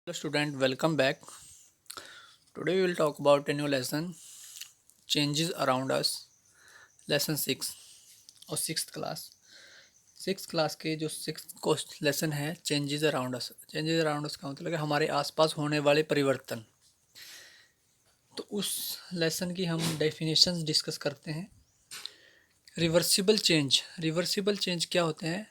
Hello student, welcome back. Today we will talk about a new lesson, changes around us, lesson 6 और sixth class. Sixth class के जो sixth lesson है changes around us. Changes around us का मतलब है हमारे आसपास होने वाले परिवर्तन। तो उस लेसन की हम डेफिनेशंस डिस्कस करते हैं। रिवर्सिबल चेंज क्या होते हैं?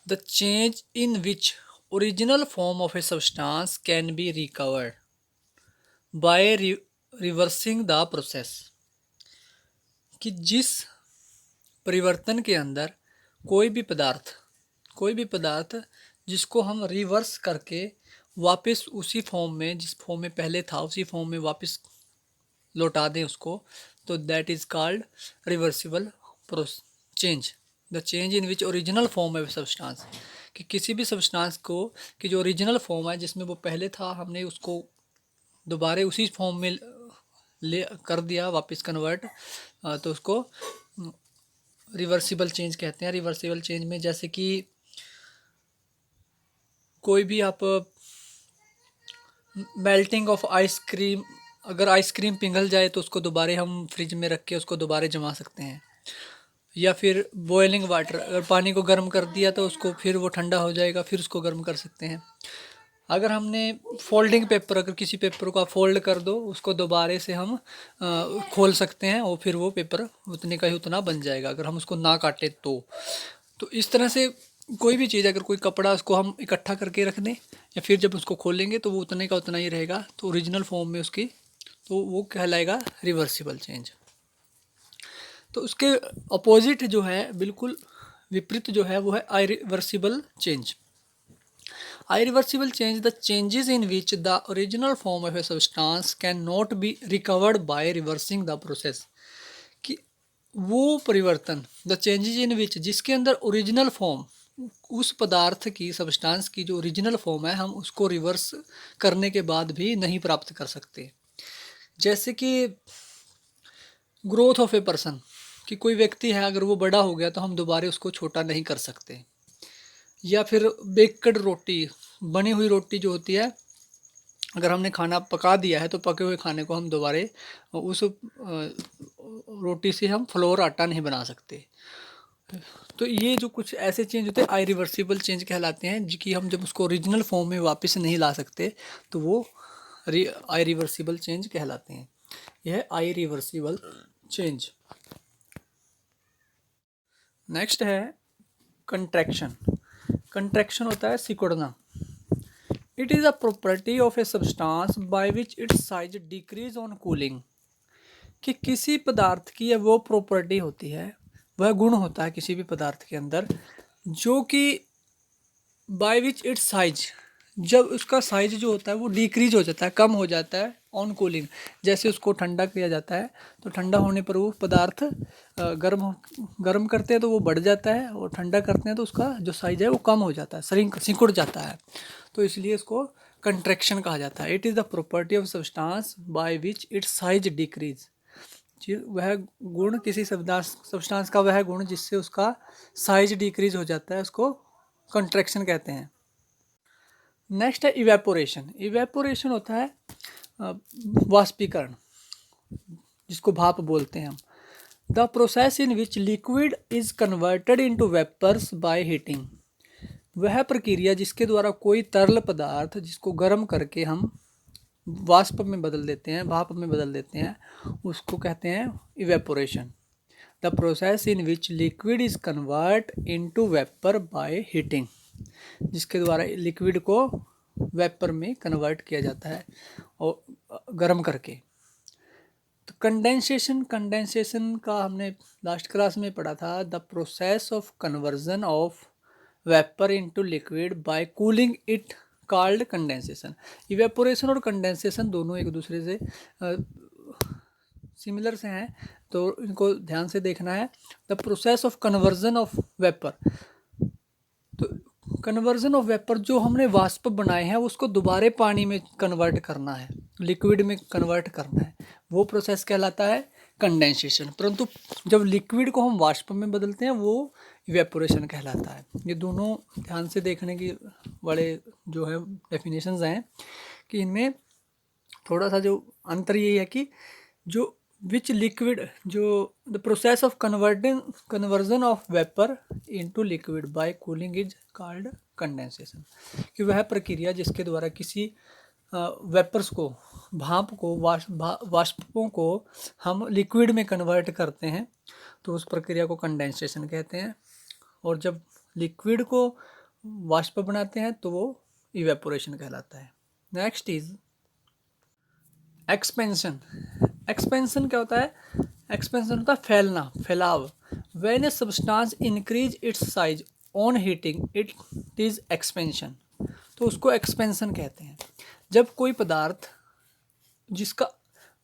The change in which original form of a substance can be recovered by reversing the process. कि जिस परिवर्तन के अंदर कोई भी पदार्थ जिसको हम रिवर्स करके वापस उसी फॉर्म में, जिस फॉर्म में पहले था उसी फॉर्म में वापस लौटा दें उसको, तो that is called reversible change. The change in which original form है सब्सटेंस, कि किसी भी सब्सटेंस को कि जो ओरिजिनल फॉर्म है जिसमें वो पहले था, हमने उसको दोबारा उसी फॉर्म में ले कर दिया वापस कन्वर्ट, तो उसको रिवर्सिबल चेंज कहते हैं। रिवर्सिबल चेंज में जैसे कि कोई भी आप मेल्टिंग ऑफ आइसक्रीम, अगर आइसक्रीम पिघल जाए तो उसको दोबारा हम फ्रिज में रख के उसको दोबारा जमा सकते हैं। या फिर बॉइलिंग वाटर, अगर पानी को गर्म कर दिया तो उसको फिर वो ठंडा हो जाएगा, फिर उसको गर्म कर सकते हैं। अगर हमने फोल्डिंग पेपर, अगर किसी पेपर को आप फोल्ड कर दो, उसको दोबारा से हम खोल सकते हैं और फिर वो पेपर उतने का ही उतना बन जाएगा, अगर हम उसको ना काटें तो इस तरह से कोई भी चीज़, अगर कोई कपड़ा उसको हम इकट्ठा करके रख दें या फिर जब उसको खोलेंगे तो वो उतने का उतना ही रहेगा, तो ओरिजिनल फॉर्म में उसकी, तो वो कहलाएगा रिवर्सिबल चेंज। तो उसके अपोजिट जो है, बिल्कुल विपरीत जो है, वो है आइरिवर्सिबल change. Irreversible change, the changes in which the original form of a substance cannot be recovered by reversing the process। कि वो परिवर्तन, द चेंजेस इन विच, जिसके अंदर ओरिजिनल फॉर्म, उस पदार्थ की, सब्सटेंस की जो ओरिजिनल फॉर्म है, हम उसको रिवर्स करने के बाद भी नहीं प्राप्त कर सकते। जैसे कि ग्रोथ ऑफ ए पर्सन, कि कोई व्यक्ति है अगर वो बड़ा हो गया तो हम दोबारा उसको छोटा नहीं कर सकते। या फिर बेक्ड रोटी, बनी हुई रोटी जो होती है, अगर हमने खाना पका दिया है तो पके हुए खाने को हम दोबारा उस रोटी से हम फ्लोर आटा नहीं बना सकते। तो ये जो कुछ ऐसे चेंज होते हैं आइरिवर्सिबल चेंज कहलाते हैं, कि हम जब उसको ओरिजिनल फॉर्म में वापस नहीं ला सकते तो वो आइरिवर्सिबल चेंज कहलाते हैं। यह है आइरिवर्सिबल चेंज। नेक्स्ट है कंट्रैक्शन। कंट्रैक्शन होता है सिकुड़ना। It is a property of a substance by which it's size decrease on cooling. कि किसी पदार्थ की वो प्रॉपर्टी होती है, वह गुण होता है किसी भी पदार्थ के अंदर, जो कि बाय विच इट्स साइज, जब उसका साइज जो होता है वो डिक्रीज हो जाता है, कम हो जाता है ऑन कूलिंग। जैसे उसको ठंडा किया जाता है तो ठंडा होने पर वो पदार्थ गर्म करते हैं तो वो बढ़ जाता है, और ठंडा करते हैं तो उसका जो साइज है वो कम हो जाता है, सिकुड़ जाता है। तो इसलिए इसको कंट्रैक्शन कहा जाता है। It is the property of substance by which it's size decrease. वह गुण, किसी सब्सटेंस का वह गुण जिससे उसका साइज डिक्रीज हो जाता है, उसको कंट्रैक्शन कहते हैं। नेक्स्ट है इवेपोरेशन। इवेपोरेशन होता है वाष्पीकरण, जिसको भाप बोलते हैं हम। The process in which liquid is converted into vapours by heating. वह प्रक्रिया जिसके द्वारा कोई तरल पदार्थ, जिसको गर्म करके हम वाष्प में बदल देते हैं, भाप में बदल देते हैं, उसको कहते हैं evaporation. The process in which liquid is convert into vapour by heating, जिसके द्वारा लिक्विड को वेपर में कन्वर्ट किया जाता है और गर्म करके। तो कंडेंसेशन का हमने लास्ट क्लास में पढ़ा था। The process of conversion of vapour into liquid bye cooling it called condensation. Evaporation और कंडेंसेशन दोनों एक दूसरे से सिमिलर से हैं, तो इनको ध्यान से देखना है। The process of conversion of vapour, तो कन्वर्जन ऑफ वेपर, जो हमने वाष्प बनाए हैं उसको दोबारा पानी में कन्वर्ट करना है, लिक्विड में कन्वर्ट करना है, वो प्रोसेस कहलाता है कंडेंसेशन। परंतु जब लिक्विड को हम वाष्प में बदलते हैं वो इवेपोरेशन कहलाता है। ये दोनों ध्यान से देखने की बड़े जो है डेफिनेशंस हैं कि इनमें थोड़ा सा जो अंतर यही है कि जो विच लिक्विड जो the process of conversion of vapour into liquid bye cooling is called condensation, कि वह प्रक्रिया जिसके द्वारा किसी वेपर्स को, भाप को, वाष्पों को हम लिक्विड में कन्वर्ट करते हैं तो उस प्रक्रिया को कंडेंसेशन कहते हैं, और जब लिक्विड को वाष्प बनाते हैं तो वो इवेपोरेशन कहलाता है। Next is expansion. एक्सपेंशन क्या होता है? एक्सपेंशन होता है फैलना, फैलाव। When a substance increase its size on heating it is expansion, तो उसको एक्सपेंशन कहते हैं। जब कोई पदार्थ जिसका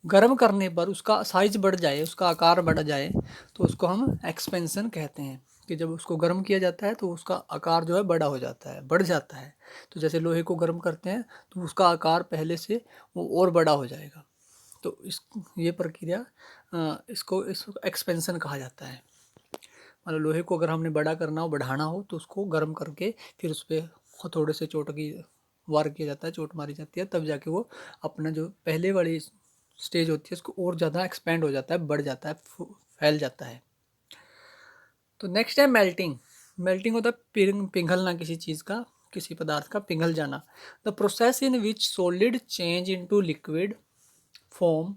गर्म करने पर उसका साइज बढ़ जाए, उसका आकार बढ़ जाए, तो उसको हम एक्सपेंशन कहते हैं, कि जब उसको गर्म किया जाता है तो उसका आकार जो है बड़ा हो जाता है, बढ़ जाता है। तो जैसे लोहे को गर्म करते हैं तो उसका आकार पहले से वो और बड़ा हो जाएगा, तो ये प्रक्रिया इसको एक्सपेंशन कहा जाता है। मतलब लोहे को अगर हमने बड़ा करना हो, बढ़ाना हो, तो उसको गर्म करके फिर उस पर हथौड़े से चोट की वार किया जाता है, चोट मारी जाती है, तब जाके वो अपना जो पहले वाली स्टेज होती है उसको और ज़्यादा एक्सपेंड हो जाता है, बढ़ जाता है, फैल जाता है। तो नेक्स्ट है मेल्टिंग। मेल्टिंग होता है पिघलना किसी चीज़ का, किसी पदार्थ का पिघल जाना। The process in which solid change into liquid form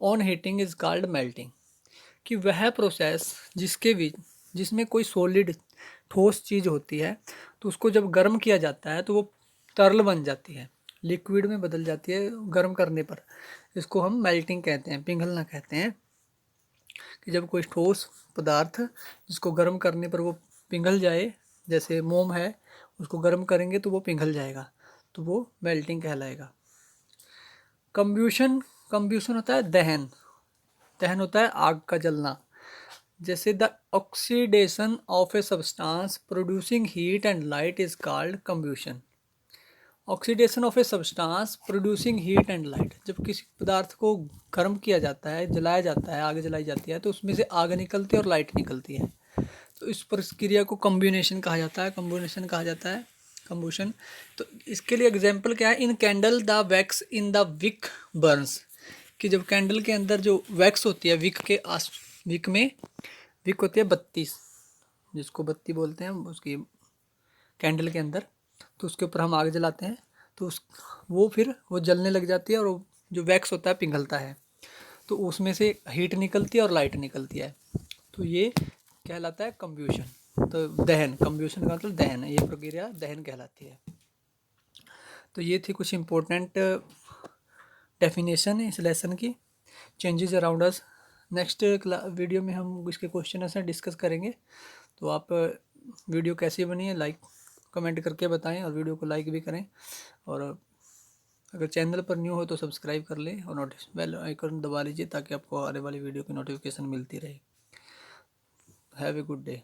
on heating is called melting, कि वह प्रोसेस जिसमें कोई सॉलिड ठोस चीज़ होती है तो उसको जब गर्म किया जाता है तो वो तरल बन जाती है, लिक्विड में बदल जाती है गर्म करने पर। इसको हम मेल्टिंग कहते हैं, पिघलना कहते हैं, कि जब कोई ठोस पदार्थ जिसको गर्म करने पर वो पिघल जाए, जैसे मोम है, उसको गर्म करेंगे तो वो पिघल जाएगा, तो वो मेल्टिंग कहलाएगा। कंब्यूशन। कंब्यूशन होता है दहन। दहन होता है आग का जलना। जैसे the oxidation of a substance producing heat and light is called combustion. Oxidation of a substance producing heat and light, जब किसी पदार्थ को गर्म किया जाता है, जलाया जाता है, आग जलाई जाती है, तो उसमें से आग निकलती है और लाइट निकलती है, तो इस प्रक्रिया को कम्बिनेशन कहा जाता है, कम्बिनेशन कहा जाता है, कम्बूशन। तो इसके लिए एग्जांपल क्या है? In candle the wax in the wick burns, कि जब कैंडल के अंदर जो वैक्स होती है, विक में, विक होती है बत्ती, जिसको बत्ती बोलते हैं, उसकी कैंडल के अंदर, तो उसके ऊपर हम आग जलाते हैं तो वो जलने लग जाती है, और जो वैक्स होता है पिघलता है, तो उसमें से हीट निकलती है और लाइट निकलती है, तो ये कहलाता है कंब्यूशन। तो दहन, कंब्यूशन का मतलब दहन है, ये प्रक्रिया दहन कहलाती है। तो ये थी कुछ इम्पोर्टेंट डेफिनेशन इस लेसन की, changes around us. Next video में हम इसके क्वेश्चन आंसर डिस्कस करेंगे। तो आप वीडियो कैसी बनी है लाइक कमेंट करके बताएं, और वीडियो को लाइक भी करें, और अगर चैनल पर न्यू हो तो सब्सक्राइब कर लें और नोटिस बेल आइकन दबा लीजिए ताकि आपको आने वाली वीडियो की नोटिफिकेशन मिलती रहे। Have a good day.